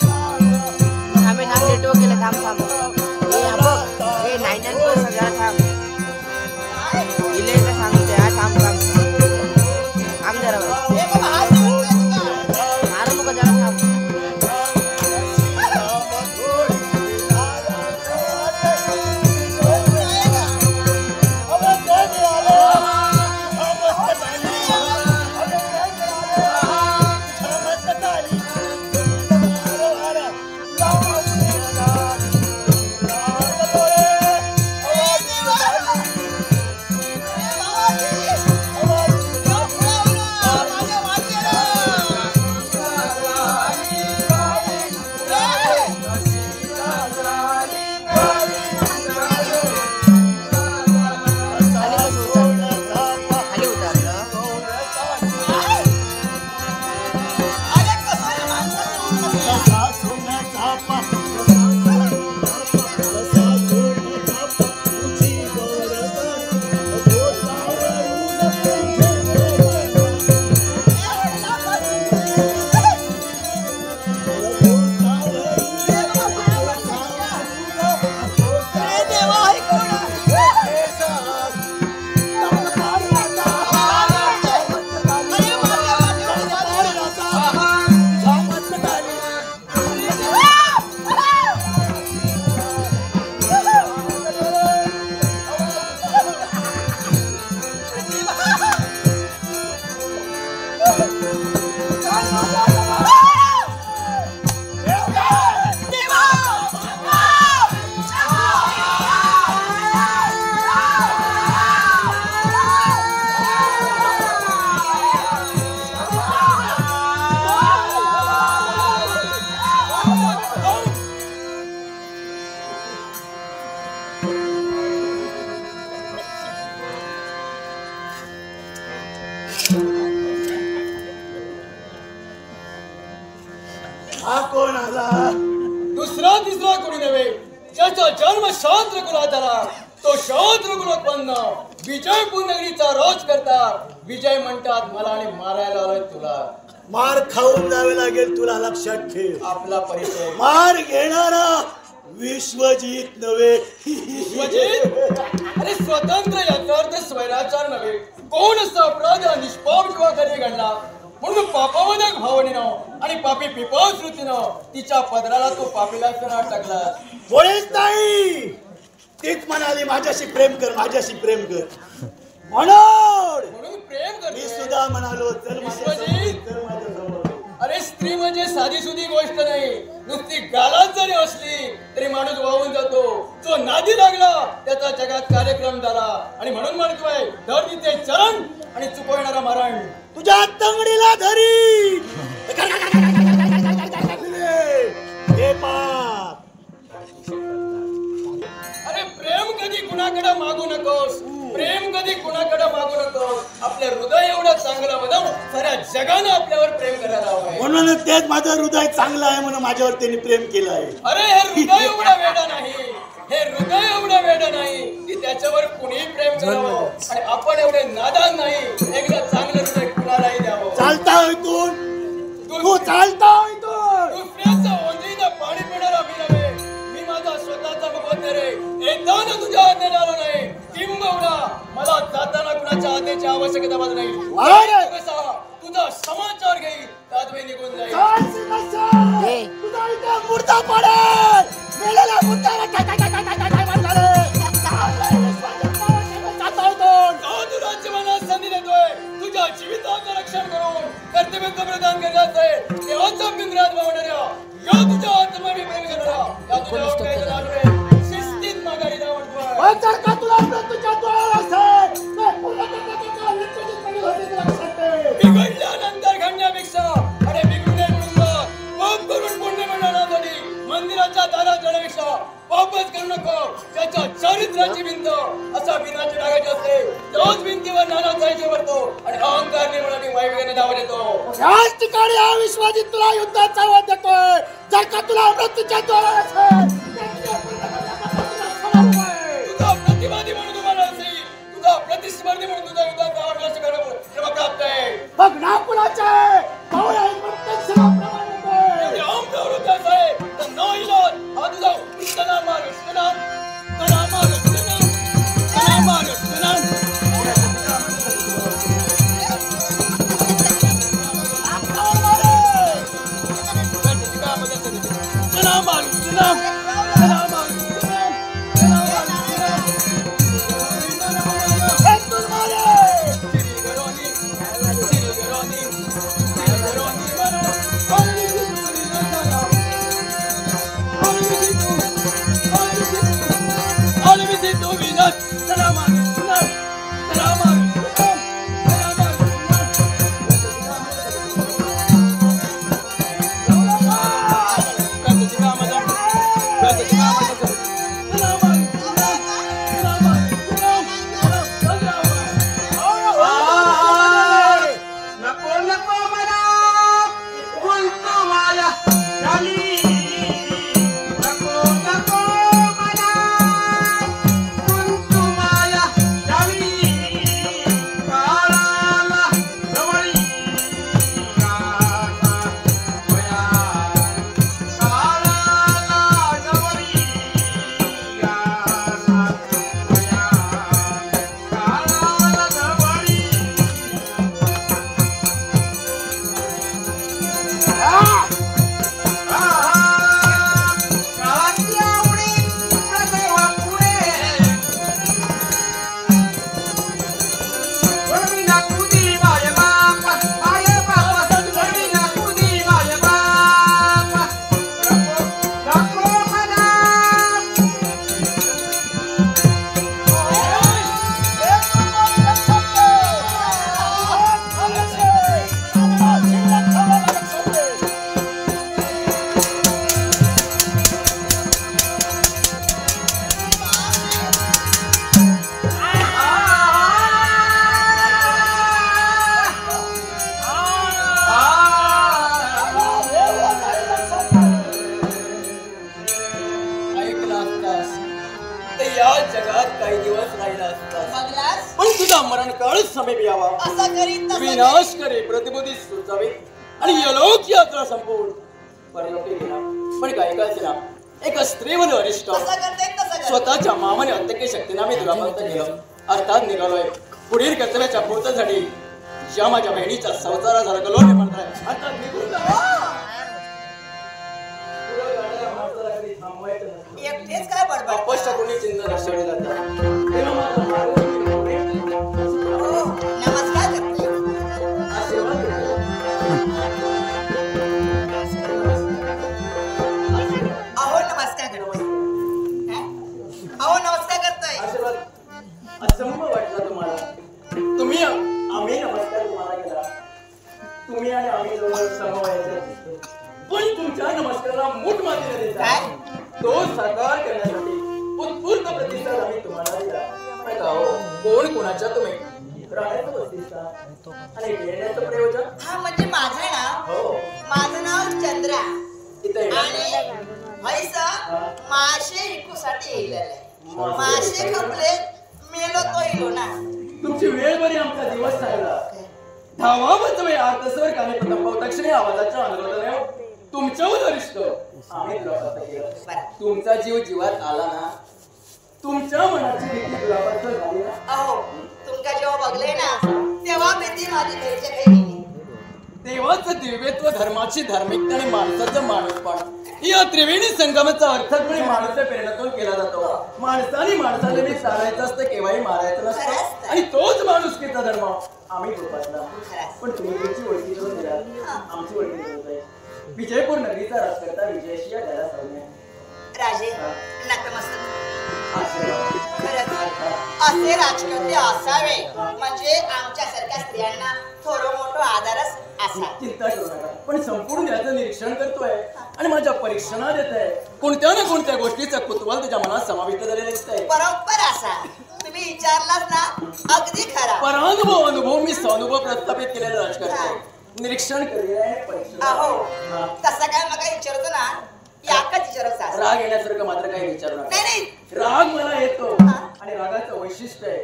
थांबे थांब नेटवर्क गेलं. थांब थांब. हे हा बघ, हे 99 सगळ्या थांब. इले का सांगते. हा थांब थांब थांब जरा बघ. ए बाबा, हाय नको का? मारू नको जरा थांब. आला. दुसरा तिसरा कोणी नव्हे, ज्याचा जन्म शौद्र कुलात झाला तो शौद्र कुलोत्पन्न विजयपूर नगरीचा रोज करतात. विजय म्हणतात मला आणि मारायला आलोय तुला. मार खाऊन जावे लागेल तुला, लक्षात ठेव. आपला परिचय मार घेणारा विश्वजित नव्हे. विश्वजित? अरे स्वतंत्र याचा अर्थ स्वैराचार नव्हे. कोण असा अपराध निष्पाप किंवा कार्य घडला म्हणून पापावदक भावनेनं आणि पापी पिपास वृत्तीनं तिच्या पदराला तो पापीला टाकला. कोणीच नाही. तीच म्हणाली माझ्याशी प्रेम कर, माझ्याशी प्रेम कर. म्हणून प्रेम मी करते. सुद्धा म्हणालो चल विश्वजित. चल माझ्यासमोर. अरे स्त्री म्हणजे साधी सुधी गोष्ट नाही. नुसती गालात जरी असली तरी माणूस वाहून जातो. जो नादी लागला त्याचा जगात कार्यक्रम झाला. आणि म्हणून म्हणतोय धर तिथे चरण आणि चुकवणारा मरण. तुझ्या तंगडीला धरी हे पाप. अरे प्रेम कधी कुणाकडे मागू नकोस. प्रेम कधी कुणाकडे मागू नकोस. आपलं हृदय एवढं चांगलं बनव साऱ्या जगानं आपल्यावर प्रेम करायला हवंय. म्हणून तेच माझं हृदय चांगलं आहे म्हणून माझ्यावर त्यांनी प्रेम केलं आहे. अरे हे हृदय एवढं वेडं नाही. हे हृदय एवढं वेडं नाही की त्याच्यावर कुणीही प्रेम करावं. आणि आपण एवढे नादान नाही एकदा चांगलं हृदय कुणालाही द्यावं. चालता इथून तू चालता इथून. दुसऱ्याचं ओंजळीनं पाणी पिणारा मी नव्हे. मी माझा स्वतःचा भगवंत रे. येताना तुझ्या आज्ञेने आलो नाही. किंबहुना मला जाताना कुणाच्या आज्ञेची आवश्यकता भासत नाही. अरे! कसा तुझा समाचार घेईल त्यात मी निघून जाईल. हे. तुझा इथं मुर्दा पडेल. मेलेला मुर्दाला काय म्हणलं रे? जो तू राज्यभारात संधी देतोय तुझ्या जीविताचं रक्षण करून कर्तव्याचं प्रदान करण्याचं आहे. तेव्हाच बिंद्रात वावणाऱ्या या तुझ्या आत्मावी प्रेम करणारा या तुझ्या ओळखायचं नागरे शिस्तीत माघारी जा म्हणतोय. जर का तुला तुझ्या डोळ्याला असेल तर पुन्हा त्या विश्वजित नगर होते लक्षात ठेव. बिघडल्यानंतर घडण्यापेक्षा अरे बिघडू नये म्हणून पाप करून पुण्य मिळवण्यासाठी मंदिराच्या दारात जाण्यापेक्षा पापच करू नको. त्याच्या चारित्र्याची भिंत असा बिनाची टाकायची असते. त्याच भिंतीवर नाना जायचे भरतो आणि अहंकार निर्मळाने वाईवेगाने धावा देतो. याच ठिकाणी हा विश्वजित तुला युद्धाचा आवाज देतोय. जर का तुला मृत्यूच्या डोळ्याला असेल तुझा प्रतिवादी म्हणून तुम्हाला असेल. तुझा प्रतिस्पर्धी म्हणून तुझा युद्धाचा आवाज करणं प्राप्त आहे. बघ ना कुणाच्या पाहुण्या प्रत्यक्ष एवढे अहम प्रवृत्त आहे तर न इलाज हा तुझा कृष्णनाम मार कृष्णनाम नाम कृष्णनाम नाम कृष्णनाम Thank you. तर या जगात काही दिवस राहिला असतात, बघलास पण तुझा मरण काळच समीप यावा. असं करीत तसं विनाश करे प्रतिबुद्धी सुचावे आणि यलोक यात्रा संपूर्ण परलोकी गेला. पण काही काळचे ना एका स्त्रीवर अरिष्ट तसं करता येईल तसं कर. स्वतःच्या मामाने अत्यंत शक्तीने आम्ही दुरापर्यंत गेलो. अर्थात निघालोय पुढील कर्तव्याच्या पूर्तसाठी ज्या माझ्या बहिणीच्या संसारा झाला गलो निर्माण कराय अर्थात निघून जा. पुढं गाड्याला माणसाला कधी थांबवायचं नसतं. एकटेच काय बडबड अपशकुनी चिंता दर्शवली जातात. तेव्हा माझा मार्ग हो, नमस्कार करते. आशीर्वाद देतो. अहो नमस्कार करतोय. हा? अहो नमस्कार करतोय. आशीर्वाद असंभ वाटला तुम्हाला. तुम्ही आम्ही नमस्कार तुम्हाला केला. तुम्ही आणि आम्ही जवळ समवायचे, पण तुमच्या नमस्काराला मूठ माती न देता काय? तो साकार करण्यासाठी उत्स्फूर्त प्रतिसाद आम्ही तुम्हाला दिला. पण का हो, कोण कोणाच्या तुम्ही राहण्याचं प्रतिसाद आणि घेण्याचं प्रयोजन. हा म्हणजे माझं हो नाव चंद्रा इथे आणि म्हैस मासे इकूसाठी येईल. मासे खपले मेलो तो इलो ना. तुमची वेळ बरी आमचा दिवस चालला. धावा बचवे आर्तस्वर काने प्रथम दक्षिणे आवाजाच्या अनुरोधाने तुमच्यावर अरिष्ट आम्ही दुरापास्त केलं. बरं. तुमचा जीव जीवात आला ना, तुमच्या मनाची भीती दुरापास्त झाली ना. अहो तुमका जेव्हा बघले ना तेव्हा भीती माझी घरच्या काही गेली. देवाचं दिव्यत्व, धर्माची धार्मिकता आणि माणसाचं माणूसपण या त्रिवेणी संगमाचा अर्थातपणे माणूसच्या प्रेरणातून केला जातो. माणसाने माणसाला मी चालायचं असतं, केव्हाही मारायचं खरंच नसतं. तर. आणि तोच माणुसकीचा धर्म आम्ही जोपासला. खरंच. पण तुम्ही तुमची ओळखी करून दिलात, आमची ओळखी करून आहे. विजयपूर नगरीचा राजकर्ता विजयशी या घरात सौम्य राजे नतमस्तक. आशीर्वाद. खरंच असे राजकर्ते असावे म्हणजे आमच्यासारख्या स्त्रियांना थोडं मोठं आधारच असा. चिंता करू नका, पण संपूर्ण याचं निरीक्षण करतोय आणि माझ्या परीक्षणात येत आहे. कोणत्या ना कोणत्या गोष्टीचा कुतूहल तुझ्या मनात समाविष्ट झालेलं दिसतंय. बरोबर असा तुम्ही विचारलात ना अगदी खरा. अनुभव मी स्वानुभव प्रस्थापित केलेला राजकारणी निरीक्षण केलेलं आहे, परीक्षण. अहो हा. तसं काय मग विचारतो ना याकच विचारायचं असं. राग येण्यासारखं मात्र काही विचारू नका. नाही नाही राग मला येतो हा. आणि रागाचं वैशिष्ट्य आहे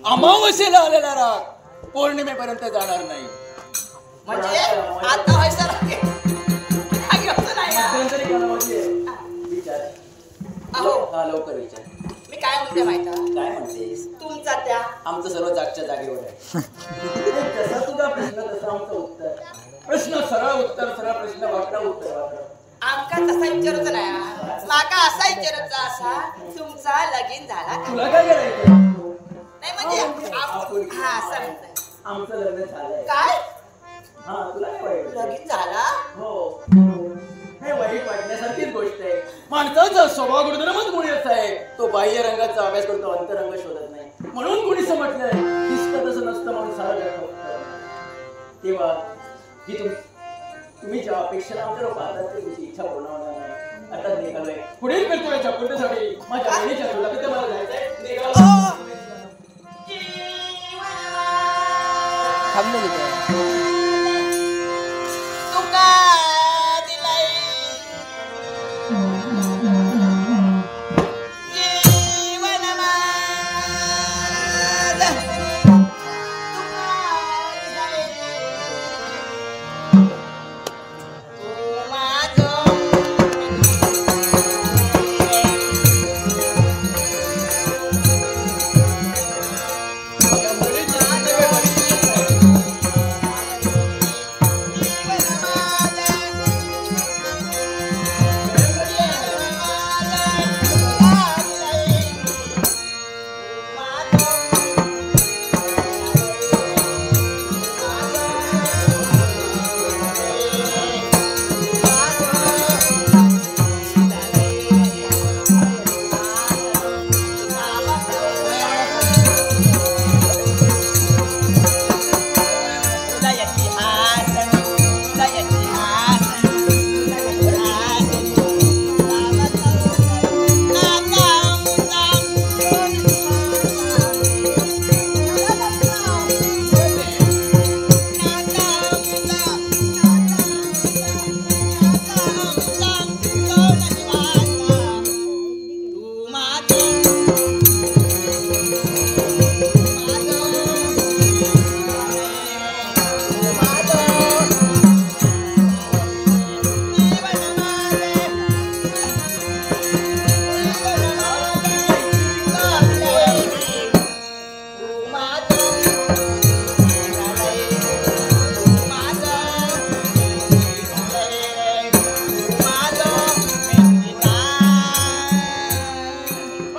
अमावस्येला आलेला राग पौर्णिमेपर्यंत जाणार नाही. म्हणजे आता व्हायचं नाही ना. मध्यंतरी कालावधी आहे. विचार. अहो हा, लवकर विचार. मी काय म्हणते माहिती आहे? काय म्हणतेस? तुमचा त्या आमचं सर्व जागच्या जागेवर आहे. जसा तुझा प्रश्न तसं आमचं उत्तर. प्रश्न सरळ उत्तर सरळ, प्रश्न वाकडा उत्तर वाकडा. आमका तसा विचारतो ना माका असा विचारायचा असा तुमचा लगीन झाला का? तुला काय करायचं? नाही म्हणजे हा असं म्हणताय. आमचं लग्न झालंय. काय हा, तुला काय वाईट वाटतं? लगीन झाला? हो, हे वाईट वाटण्यासारखीच गोष्ट आहे. माणसाचा स्वभाव गुणधर्मच मुळीच आहे. तो बाह्य रंगाचा अभ्यास करतो, अंतरंग शोधत नाही. म्हणून कोणी म्हटलंय दिसतं तसं नसतं म्हणून सारं जग बघतं. तेव्हा ही तुम्ही ज्या अपेक्षेला आमच्यावर पाहतात ते तुमची इच्छा पूर्ण होणार नाही. आता निघालोय पुढील कर्तव्याच्या पूर्तीसाठी माझ्या बहिणीच्या तुला मला जायचंय. निघालो. थांबलो तिथे. तुका दिलाई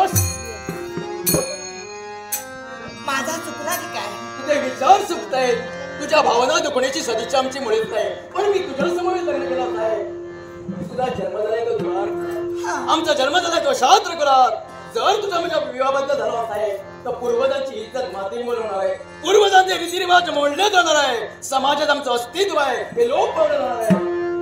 मानस माझा चुकला की काय? तुझे विचार चुकतायत, तुझ्या भावना दुखण्याची सदिच्छा आमची मुळीच नाही. पण मी तुझ्या समोर लग्न केलं नाही. तुझा जन्म झालाय तो द्वार, आमचा जन्म झालाय तो शास्त्र कुलात. जर तुझा माझ्या विवाहबद्ध झाला आहे तर पूर्वजांची इज्जत मातीमोल होणार आहे, पूर्वजांचे रीतिरिवाज मोडले जाणार आहे, समाजात आमचं अस्तित्व आहे ते लोप पावलं जाणार आहे.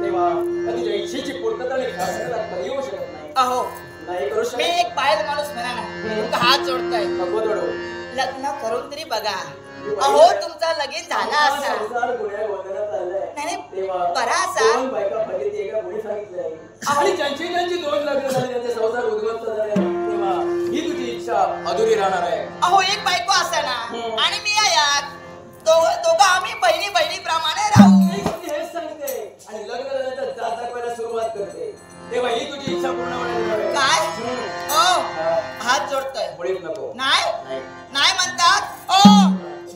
तेव्हा तुझ्या इच्छेची पूर्तता आणि शासनाला कधी होऊ शकत नाही. अहो नाही करू मी शकत. एक बाहेर माणूस म्हणा तुमचा हात जोडतोय, नको जोडू. लग्न करून तरी बघा. अहो तुमचा लगीन झाला असा संसार गुन्ह्या वंदनात आलाय. नाही तेव्हा बरा असा दोन बायका बघितली, एका मुली सांगितलंय आणि ज्यांची ज्यांची दोन लग्न झाले त्यांचे संसार उद्ध्वस्त झाले, तेव्हा ही तुझी इच्छा अधुरी राहणार आहे. अहो एक बायको असा ना आणि मी यात दोघं आम्ही बहिणी बहिणीप्रमाणे राहू. मी तुझी हेच सांगते आणि लग्न झाल्यानंतर जात दाखवायला सुरुवात करते, तेव्हा ही तुझी इच्छा पूर्ण होणार आहे. काय? ओ हात जोडतोय. मुळीच नको. नाही नाही म्हणतात. ओ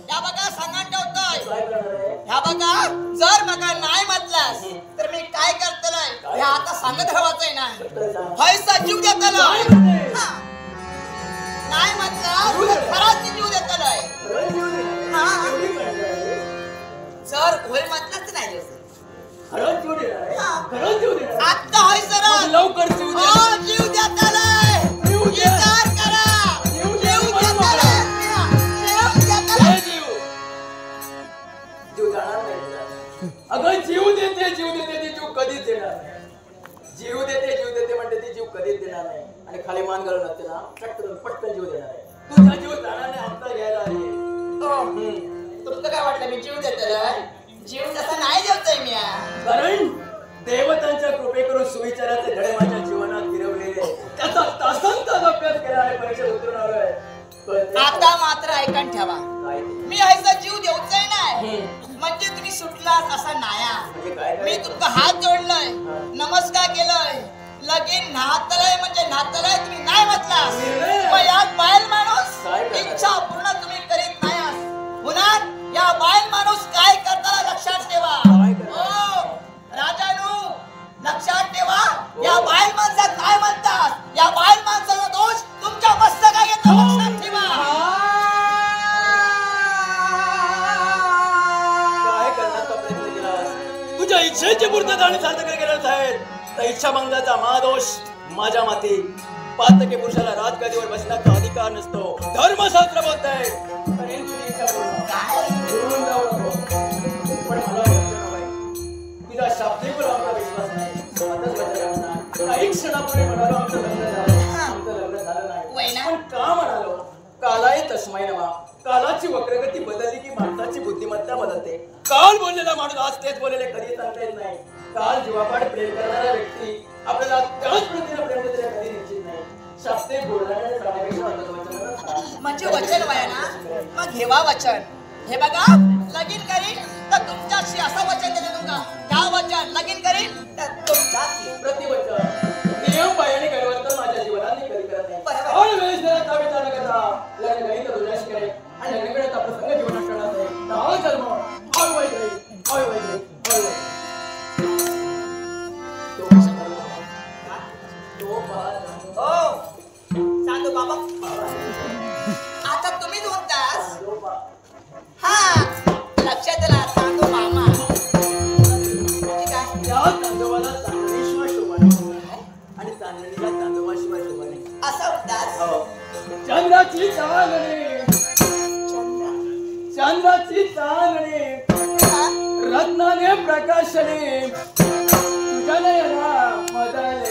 या बघा सांगून ठेवतोय, काय करणार आहे? ह्या बघा जर बघा नाही म्हटलास तर मी काय करतलोय हे आता सांगत राहायचंय ना. तर सांग. पैसा जीव देतलोय. काय म्हणते? नाही म्हटलास तर खराच जीव देतलोय. खरंच जीव दे. हा. एवढी काळजी आहे? जर होय म्हटलास तर नाही देऊ. खरंच जीव देणार आहे? हा. खरंच जीव देणार आहे? आत्ता होय सर मग लवकर जीव दे. जीव देतलोय. जीव दे. विचार करा. जीव दे. जीव देतलोय. जीव देतलोय. हे जीव जाणार नाही तुला. अगं जीव देते ती जीव कधीच देणार नाही. जीव देते म्हणते ती जीव कधीच देणार नाही आणि खाली मान घालून असते ना पटकन जीव देणार आहे. तुझा जीव जाणार नाही, हप्ता घ्यायला आली. तुमचं काय वाटलं मी जीव देतलोय? जीव तसा नाही देतोय मी. कारण देवतांच्या कृपे करून सुविचाराचे धडे माझ्या जीवनात गिरवलेले, त्याचा तासंतास अभ्यास केला आहे, परीक्षेत उतरून आलोय. आता मात्र ऐकून ठेवा, काय ते? मी ह्याचा जीव देऊचाय नाही म्हणजे तुम्ही सुटलास असा नाया. म्हणजे काय मी करायचं? तुमचा हात जोडलोय, नमस्कार केलोय, लगीन नाहतलंय म्हणजे नाहतलंय तुम्ही नाही म्हटलास. मग यात बायल माणूस काय करणार? इच्छा पूर्ण तुम्ही करीत नाही. पुन्हा या बायल माणूस काय करताना लक्षात ठेवा. काय करणार? हो राजानू लक्षात ठेवा, या बायल माणसात काय म्हणतात, या बायल माणसाचा दोष तुमच्या मस्तकात येतो. लक्षात ठेवा. काय करण्याचा प्रयत्न केला? तुझ्या इच्छेची पूर्तता आणि सार्थक केलं साहेब. तर इच्छा भंगाचा महादोष माझ्या माती. 5% पुरुषाला राजगादीवर बसण्याचा अधिकार नसतो, धर्मशास्त्र बोलतंय. करेन तुझी इच्छा पूर्ण. बोलून जाऊ नको. पण मला वाटतं बाई, तुझ्या शाब्दिकवर आमचा विश्वास नाही. आताच लग्न करणार. काही क्षणापूर्वी म्हणालो आमचं लग्न झालं, आमचं लग्न झालं वय नाही. ना? पण का म्हणालो? कालाही तस्मै नमः. कालाची वक्रगती बदलली की माणसाची बुद्धिमत्ता बदलते. काल बोललेला माणूस आज तेच बोललेले कधी सांगता येत नाही. काल जीवापाड प्रेम करणारा व्यक्ती आपल्याला त्याच पद्धतीने प्रेम देते कधी निश्चित नाही. शास्त्रीय बोलणाऱ्या सांगण्यापेक्षा वचन नसतात. म्हणजे वचन वय ना, मग घेवा वचन. हे बघा लगीन करीन तर तुमच्याशी असं वचन देते तुमका. त्या वचन लगीन करीन तर तुमच्याशी. प्रतिवचन नियम पायाने गैरवर्तन माझ्या जीवनात मी कधी करत नाही. बरोबर. हर वेळेस जरा विचार न करता लग्न करीन तर तुझ्याशी करेन आणि लग्न करेन तर प्रसंग जीवनात करणार नाही. हा जन्म अवैध राहील, अवैध राहील, अवैध राहील. तो पहा हो सांगू बाबा. आता तुम्ही 2 तास हा लक्षात आला. सांगू मामा ठीक आहे. त्या चांदोबाला चांदणीशिवाय शोभा नाही आणि चांदणीला चांदोबाशिवाय शोभा नाही. असा उद्दास. हो. चंद्राची चांदणी, चंद्राची चांदणी रत्नाने प्रकाशने तुझ्या नयना मदले